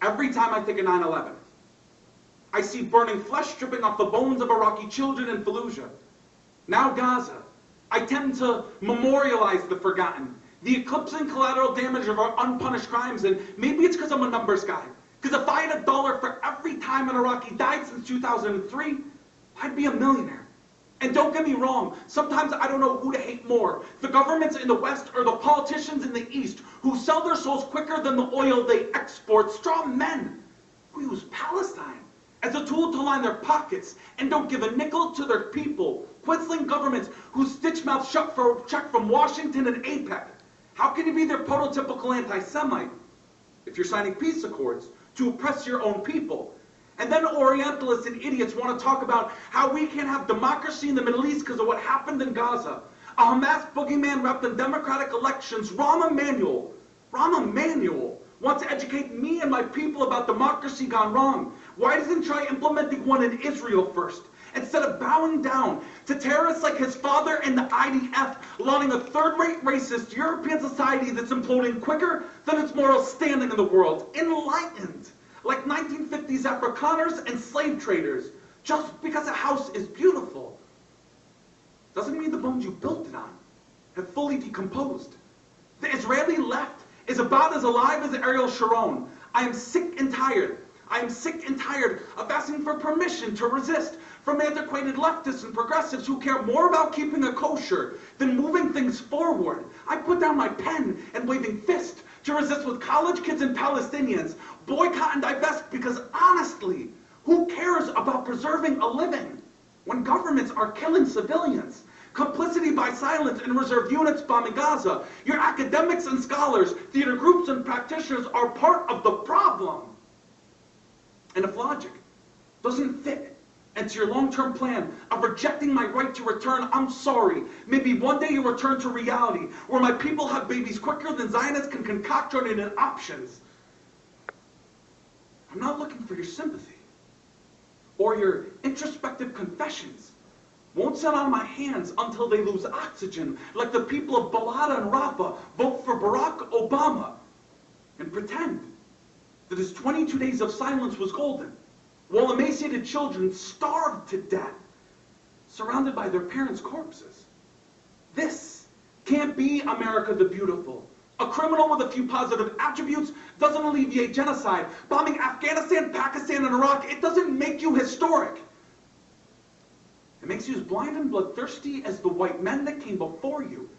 every time I think of 9/11. I see burning flesh dripping off the bones of Iraqi children in Fallujah. Now Gaza. I tend to memorialize the forgotten, the eclipsing collateral damage of our unpunished crimes, and maybe it's because I'm a numbers guy. Because if I had $1 for every time an Iraqi died since 2003, I'd be a millionaire. And don't get me wrong, sometimes I don't know who to hate more, the governments in the West or the politicians in the East who sell their souls quicker than the oil they export, straw men who use Palestine as a tool to line their pockets and don't give a nickel to their people, quisling governments who stitch mouths shut for a check from Washington and APEC. How can you be their prototypical anti-Semite if you're signing peace accords to oppress your own people? And then Orientalists and idiots want to talk about how we can't have democracy in the Middle East because of what happened in Gaza. A Hamas boogeyman wrapped in democratic elections, Rahm Emanuel wants to educate me and my people about democracy gone wrong. Why doesn't he try implementing one in Israel first, instead of bowing down to terrorists like his father and the IDF, lauding a third-rate racist European society that's imploding quicker than its moral standing in the world, enlightened, like 1950s Afrikaners and slave traders. Just because a house is beautiful doesn't mean the bones you built it on have fully decomposed. The Israeli left is about as alive as Ariel Sharon. I am sick and tired. I am sick and tired of asking for permission to resist from antiquated leftists and progressives who care more about keeping it kosher than moving things forward. I put down my pen and waving fist to resist with college kids and Palestinians, boycott and divest, because honestly, who cares about preserving a living when governments are killing civilians? Complicity by silence and reserve units bombing Gaza. Your academics and scholars, theater groups and practitioners are part of the problem. And if logic doesn't fit into your long-term plan of rejecting my right to return, I'm sorry. Maybe one day you return to reality where my people have babies quicker than Zionists can concoct ordinary options. I'm not looking for your sympathy or your introspective confessions. Won't sit on my hands until they lose oxygen, like the people of Balada and Rafah vote for Barack Obama and pretend that his 22 days of silence was golden, while emaciated children starved to death, surrounded by their parents' corpses. This can't be America the Beautiful. A criminal with a few positive attributes doesn't alleviate genocide. Bombing Afghanistan, Pakistan, and Iraq, it doesn't make you historic. It makes you as blind and bloodthirsty as the white men that came before you.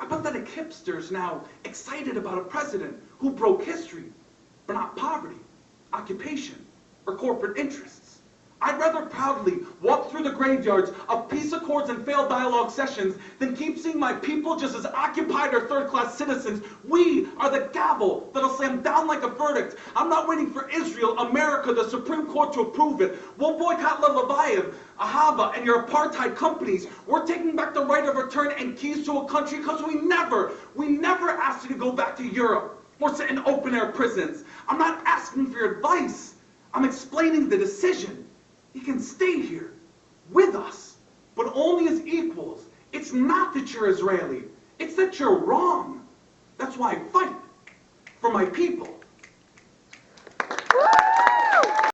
Apathetic hipsters now excited about a president who broke history, but not poverty, occupation, or corporate interests. I'd rather proudly walk through the graveyards of peace accords and failed dialogue sessions than keep seeing my people just as occupied or third-class citizens. We are the gavel that'll slam down like a verdict. I'm not waiting for Israel, America, the Supreme Court to approve it. We'll boycott Leviathan, Ahava, and your apartheid companies. We're taking back the right of return and keys to a country because we never asked you to go back to Europe or sit in open-air prisons. I'm not asking for your advice. I'm explaining the decision. You can stay here with us, but only as equals. It's not that you're Israeli. It's that you're wrong. That's why I fight for my people.